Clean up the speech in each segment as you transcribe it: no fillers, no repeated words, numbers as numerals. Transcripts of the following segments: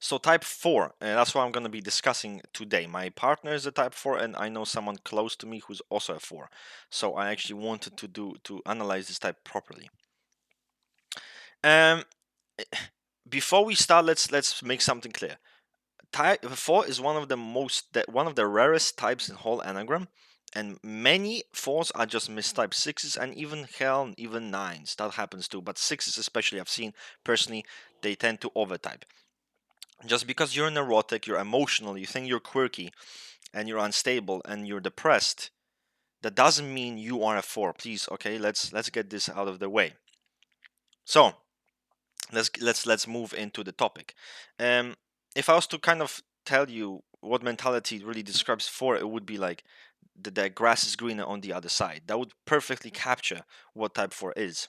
So type 4, and that's what I'm going to be discussing today. My partner is a type 4, and I know someone close to me who's also a 4. So I actually wanted to analyze this type properly. Um, Before we start, let's make something clear. Type 4 is one of the rarest types in whole Enneagram, and many 4s are just mistyped 6s, and even 9s. That happens too, but 6s especially, I've seen personally, they tend to overtype. Just because you're neurotic, you're emotional, you think you're quirky, and you're unstable, and you're depressed, that doesn't mean you are a 4. Please, okay, let's get this out of the way. So let's move into the topic. If I was to kind of tell you what mentality really describes 4, it would be like the grass is greener on the other side. That would perfectly capture what type 4 is.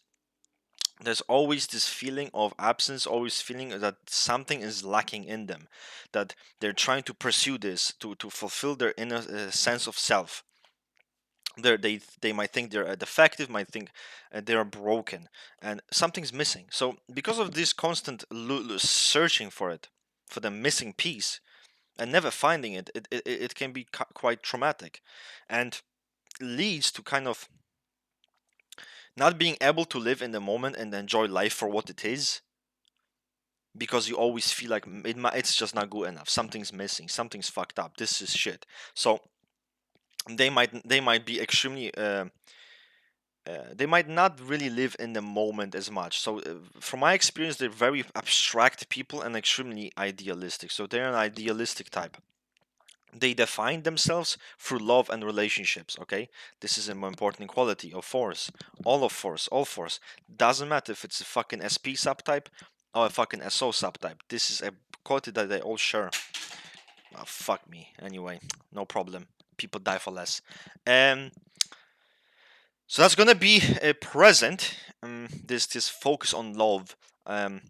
There's always this feeling of absence, always feeling that something is lacking in them, that they're trying to pursue this to fulfill their inner sense of self. They might think they're defective, might think they're broken, and something's missing. So because of this constant searching for it, for the missing piece, and never finding it can be quite traumatic, and leads to kind of not being able to live in the moment and enjoy life for what it is, because you always feel like it's just not good enough, something's missing, something's fucked up, this is shit. So they might be extremely they might not really live in the moment as much. So from my experience, they're very abstract people and extremely idealistic. So they're an idealistic type. They define themselves through love and relationships. Okay, this is an important quality of force. All force. Doesn't matter if it's a fucking SP subtype or a fucking SO subtype. This is a quality that they all share. Oh, fuck me. Anyway, no problem. People die for less. Um, so that's gonna be a present. This focus on love. Um,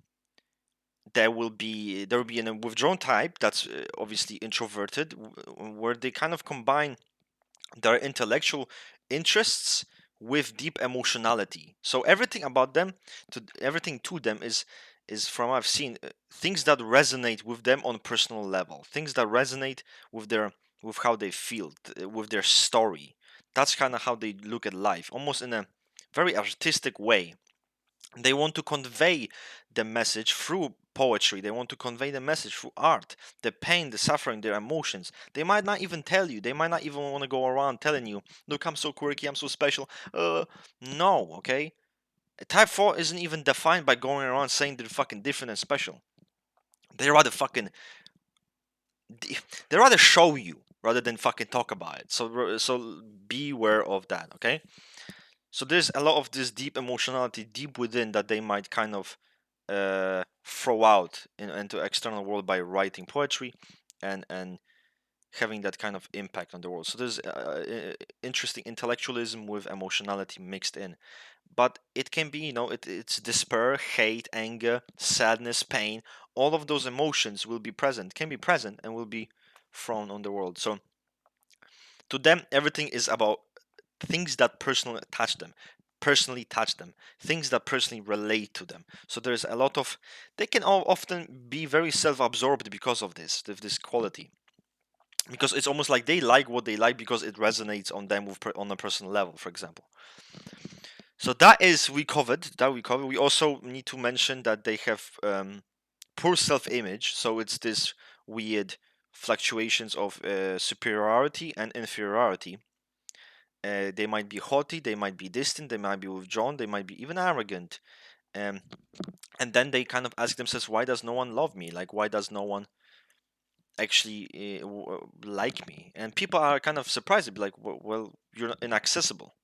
there will be a withdrawn type that's obviously introverted, where they kind of combine their intellectual interests with deep emotionality. So everything to them is from what I've seen, things that resonate with them on a personal level, things that resonate with their with how they feel, with their story. That's kind of how they look at life, almost in a very artistic way. They want to convey the message through poetry. They want to convey the message through art, the pain, the suffering, their emotions. They might not even tell you. They might not even want to go around telling you, look, I'm so quirky, I'm so special. No, okay? Type 4 isn't even defined by going around saying they're fucking different and special. They rather fucking they rather show you rather than fucking talk about it. So beware of that, okay? So there's a lot of this deep emotionality deep within that they might kind of throw out into external world by writing poetry and having that kind of impact on the world. So there's interesting intellectualism with emotionality mixed in, but it can be, it's despair, hate, anger, sadness, pain. All of those emotions will be present, can be present, and will be thrown on the world. So to them, everything is about things that personally touch them, things that personally relate to them. So there's a lot of, they can all often be very self-absorbed because of this quality, because it's almost like they like what they like because it resonates on them on a personal level, for example. So that we covered. We also need to mention that they have poor self-image, so it's this weird fluctuations of superiority and inferiority. They might be haughty, they might be distant, they might be withdrawn, they might be even arrogant. Um, and then they kind of ask themselves, why does no one love me? Like, why does no one actually like me? And people are kind of surprised. They'd be like, well, you're inaccessible.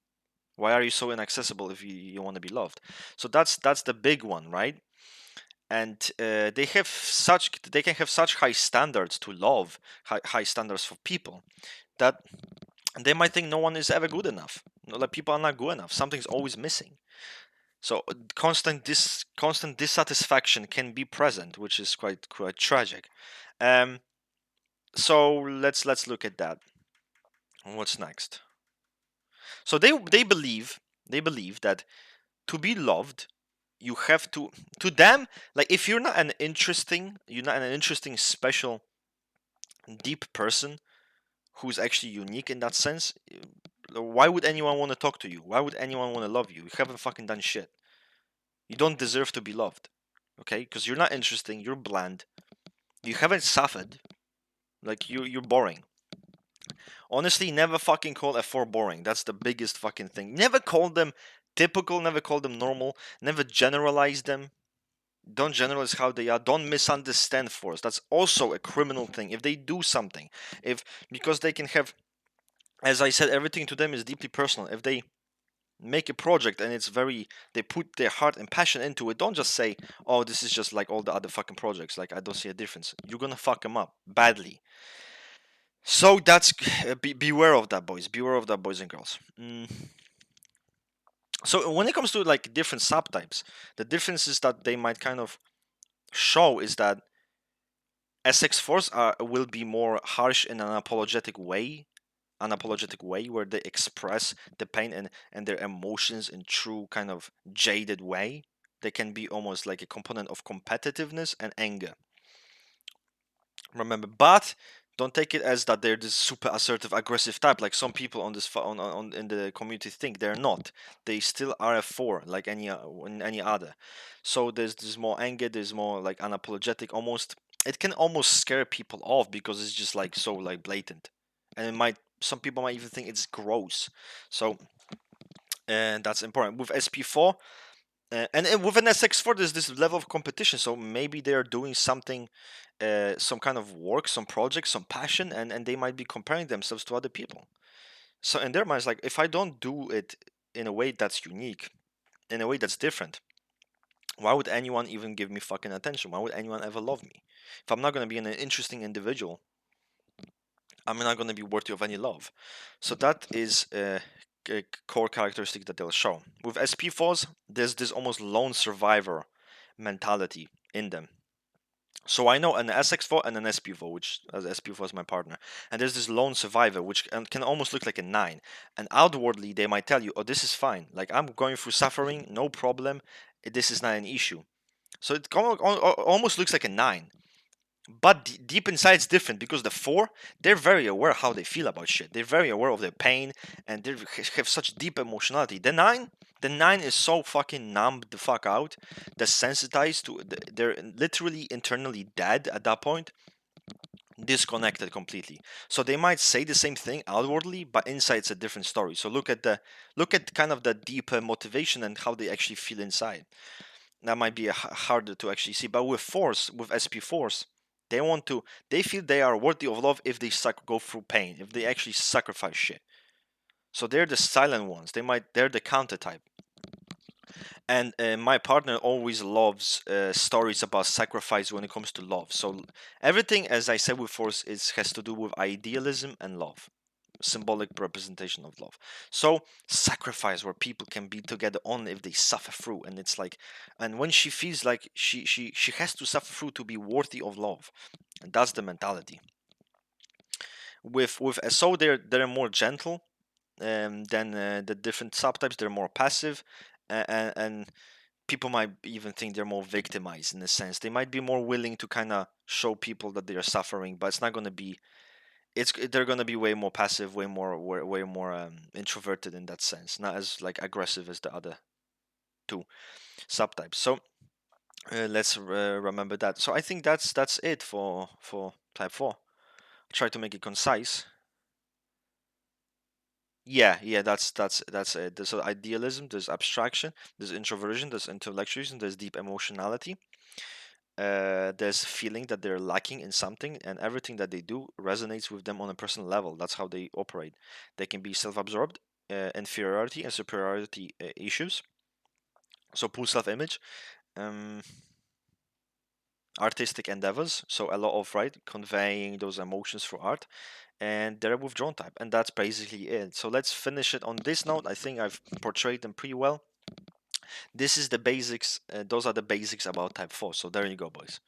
Why are you so inaccessible if you want to be loved? So that's the big one, right? And they can have such high standards to love, high standards for people, that they might think no one is ever good enough. Like, people are not good enough. Something's always missing. So constant dissatisfaction can be present, which is quite tragic. Um, so let's look at that. What's next? So they believe that to be loved, you have to them, like if you're not an interesting, special, deep person who's actually unique in that sense, why would anyone want to talk to you? Why would anyone want to love you? You haven't fucking done shit. You don't deserve to be loved. Okay? Because you're not interesting, you're bland. You haven't suffered. Like you're boring. Honestly, never fucking call a 4 boring. That's the biggest fucking thing. Never call them typical, never call them normal, never generalize them. Don't generalize how they are. Don't misunderstand force. That's also a criminal thing. If they do something, if because they can have, as I said, everything to them is deeply personal. If they make a project and it's very, they put their heart and passion into it, don't just say, oh, this is just like all the other fucking projects, like I don't see a difference. You're gonna fuck them up badly. So that's beware of that, boys. Beware of that, boys and girls. So when it comes to like different subtypes, the differences that they might kind of show is that SX4s will be more harsh in an unapologetic way, where they express the pain and their emotions in true kind of jaded way. They can be almost like a component of competitiveness and anger. Remember, but don't take it as that they're this super assertive, aggressive type, like some people on this on in the community think they're not. They still are a 4, like any other. So there's more anger, there's more like unapologetic. Almost, it can almost scare people off because it's just like so like blatant, and it might, some people might even think it's gross. So, and that's important with SP4. And with an SX4, there's this level of competition. So maybe they're doing something, some kind of work, some project, some passion, and they might be comparing themselves to other people. So in their minds, like, if I don't do it in a way that's unique, in a way that's different, why would anyone even give me fucking attention? Why would anyone ever love me? If I'm not going to be an interesting individual, I'm not going to be worthy of any love. So that is a core characteristic that they'll show. With SP4s, there's this almost lone survivor mentality in them. So I know an SX4 and an SP4, which as SP4 is my partner, and there's this lone survivor, which can almost look like a 9. And outwardly, they might tell you, "Oh, this is fine. Like I'm going through suffering, no problem. This is not an issue." So it almost looks like a 9, but deep inside it's different because the 4, they're very aware how they feel about shit. They're very aware of their pain, and they have such deep emotionality. The 9 is so fucking numbed the fuck out, desensitized to, they're literally internally dead at that point, disconnected completely. So they might say the same thing outwardly, but inside it's a different story. So look at kind of the deeper motivation and how they actually feel inside. That might be harder to actually see. But with force, with SP4s, they want to. They feel they are worthy of love if they go through pain, if they actually sacrifice shit. So they're the silent ones. They're the counter type. And my partner always loves stories about sacrifice when it comes to love. So everything, as I said with force, has to do with idealism and love, symbolic representation of love. So sacrifice, where people can be together only if they suffer through, and it's like, and when she feels like she has to suffer through to be worthy of love, and that's the mentality. With so they're more gentle than the different subtypes. They're more passive, and people might even think they're more victimized in a sense. They might be more willing to kind of show people that they are suffering, but it's not going to be, they're gonna be way more passive, way more introverted in that sense, not as like aggressive as the other two subtypes. So let's remember that. So I think that's it for type 4. Try to make it concise. Yeah, that's it. There's idealism, there's abstraction, there's introversion, there's intellectualism, there's deep emotionality. There's a feeling that they're lacking in something, and everything that they do resonates with them on a personal level. That's how they operate. They can be self-absorbed, inferiority and superiority issues. So poor self-image, um, artistic endeavors. So a lot of conveying those emotions through art, and they're a withdrawn type, and that's basically it. So let's finish it on this note. I think I've portrayed them pretty well. This is the basics. Those are the basics about type 4. So there you go, boys.